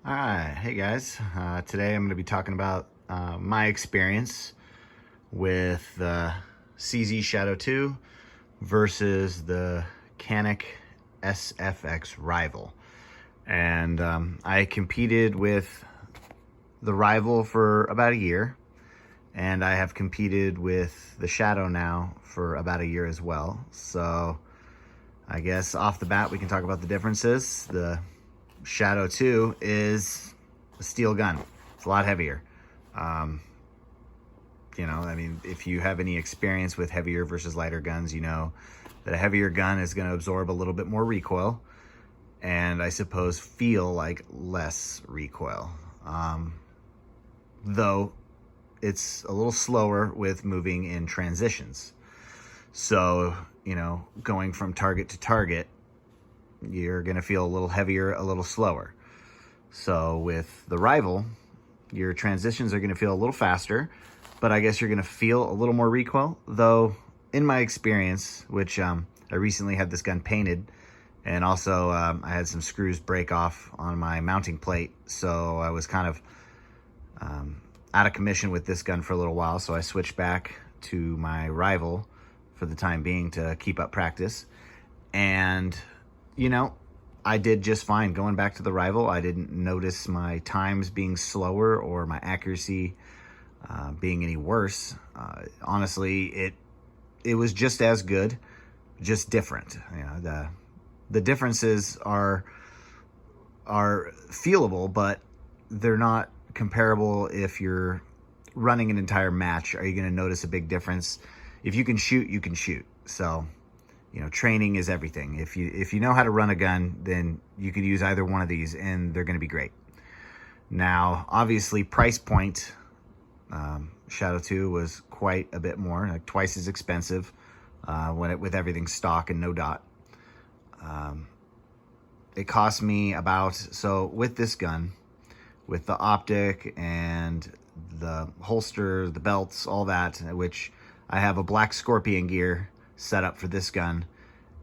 All right, hey guys. Today I'm going to be talking about my experience with the CZ Shadow 2 versus the Canik SFX Rival. And I competed with the Rival for about a year, and I have competed with the Shadow now for about a year as well. So I guess off the bat we can talk about the differences. The Shadow 2 is a steel gun. It's a lot heavier. I mean, if you have any experience with heavier versus lighter guns, you know that a heavier gun is going to absorb a little bit more recoil and I suppose feel like less recoil. Though it's a little slower with moving in transitions. So, going from target to target, you're going to feel a little heavier, a little slower. So with the Rival, your transitions are going to feel a little faster, but I guess you're going to feel a little more recoil. Though, in my experience, which I recently had this gun painted, and also I had some screws break off on my mounting plate, so I was kind of out of commission with this gun for a little while, so I switched back to my Rival for the time being to keep up practice. And I did just fine going back to the Rival. I didn't notice my times being slower or my accuracy being any worse. Honestly, it was just as good, just different. The differences are feelable, but they're not comparable. If you're running an entire match, are you going to notice a big difference? If you can shoot, you can shoot. So training is everything. If you know how to run a gun, then you could use either one of these and they're going to be great. Now, obviously, price point, Shadow 2 was quite a bit more, like twice as expensive with everything stock and no dot. It cost me with this gun, with the optic and the holster, the belts, all that, which I have a black Scorpion gear set up for this gun,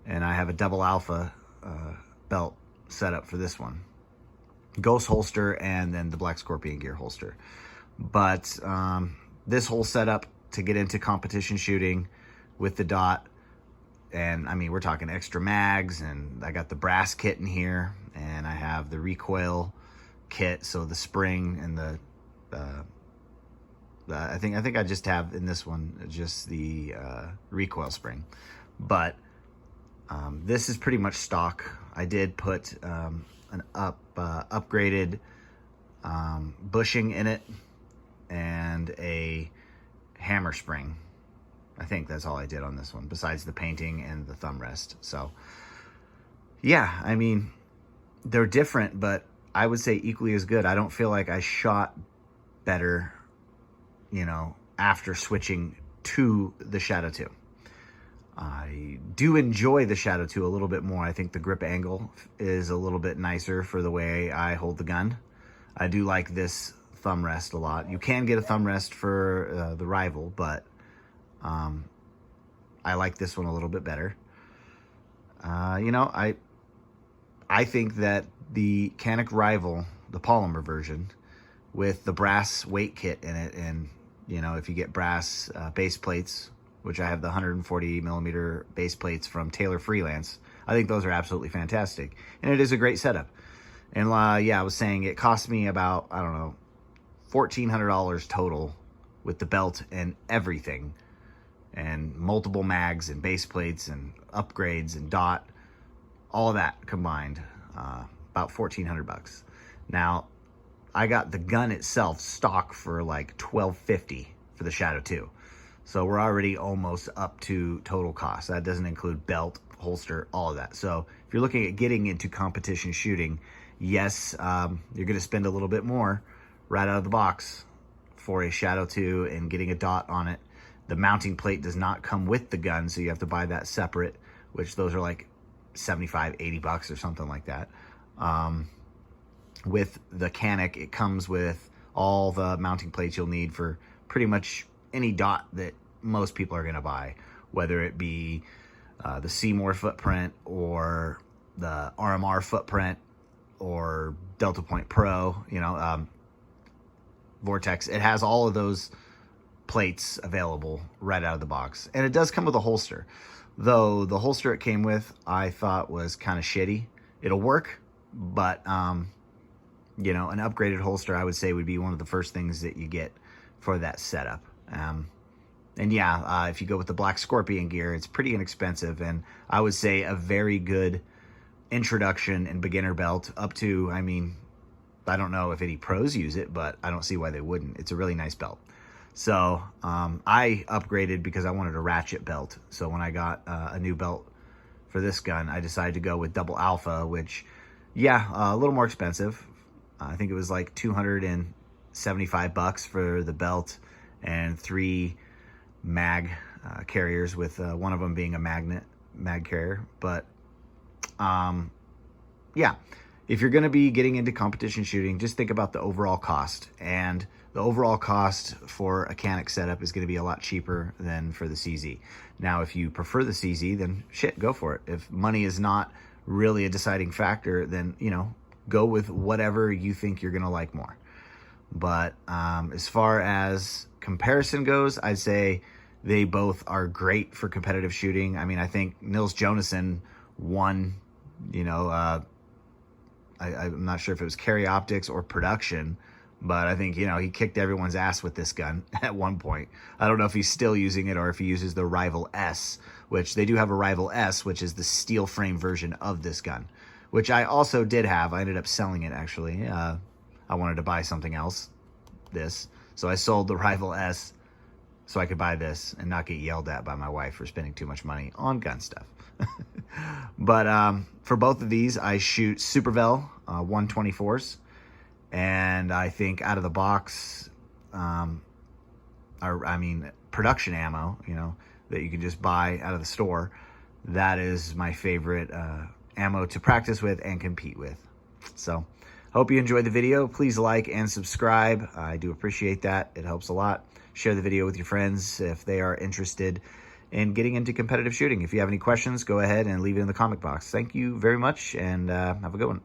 and I have a double alpha belt set up for this one, ghost holster, and then the black Scorpion gear holster. But this whole setup to get into competition shooting with the dot, and I mean, we're talking extra mags, and I got the brass kit in here, and I have the recoil kit, so the spring and the I think I just have in this one just the recoil spring, but this is pretty much stock. I did put an upgraded bushing in it and a hammer spring. I think that's all I did on this one, besides the painting and the thumb rest. So yeah, I mean, they're different, but I would say equally as good. I don't feel like I shot better after switching to the Shadow 2. I do enjoy the Shadow 2 a little bit more. I think the grip angle is a little bit nicer for the way I hold the gun. I do like this thumb rest a lot. You can get a thumb rest for the Rival, but I like this one a little bit better. I think that the Canik Rival, the polymer version, with the brass weight kit in it, and if you get brass base plates, which I have the 140 millimeter base plates from Taylor Freelance, I think those are absolutely fantastic, and it is a great setup. And I was saying it cost me about, I don't know, $1,400 total with the belt and everything, and multiple mags and base plates and upgrades and dot, all of that combined, about $1,400. Now, I got the gun itself stock for like $1,250 for the Shadow 2. So we're already almost up to total cost. That doesn't include belt, holster, all of that. So if you're looking at getting into competition shooting, yes, you're going to spend a little bit more right out of the box for a Shadow 2 and getting a dot on it. The mounting plate does not come with the gun, so you have to buy that separate, which those are like $75, $80 or something like that. With the Canik, it comes with all the mounting plates you'll need for pretty much any dot that most people are going to buy, whether it be the Seymour footprint or the RMR footprint or Delta Point Pro, Vortex. It has all of those plates available right out of the box. And it does come with a holster. Though the holster it came with, I thought was kind of shitty. It'll work, but, an upgraded holster, I would say, would be one of the first things that you get for that setup. If you go with the Black Scorpion gear, it's pretty inexpensive, and I would say a very good introduction and beginner belt up to, I don't know if any pros use it, but I don't see why they wouldn't. It's a really nice belt. So I upgraded because I wanted a ratchet belt. So when I got a new belt for this gun, I decided to go with double alpha, which, a little more expensive. I think it was like $275 for the belt and 3 mag carriers, with one of them being a mag carrier. But if you're going to be getting into competition shooting, just think about the overall cost. And the overall cost for a Canik setup is going to be a lot cheaper than for the CZ. Now, if you prefer the CZ, then shit, go for it. If money is not really a deciding factor, then, go with whatever you think you're going to like more. But as far as comparison goes, I'd say they both are great for competitive shooting. I think Nils Jonassen won, I'm not sure if it was carry optics or production, but I think, he kicked everyone's ass with this gun at one point. I don't know if he's still using it or if he uses the Rival S, which they do have a Rival S, which is the steel frame version of this gun, which I also did have. I ended up selling it, actually. I wanted to buy something else, so I sold the Rival S so I could buy this and not get yelled at by my wife for spending too much money on gun stuff. But for both of these, I shoot Supervel 124s, and I think out of the box, production ammo, that you can just buy out of the store, that is my favorite ammo to practice with and compete with. So hope you enjoyed the video. Please like and subscribe. I do appreciate that. It helps a lot. Share the video with your friends if they are interested in getting into competitive shooting. If you have any questions, go ahead and leave it in the comment box. Thank you very much, and have a good one.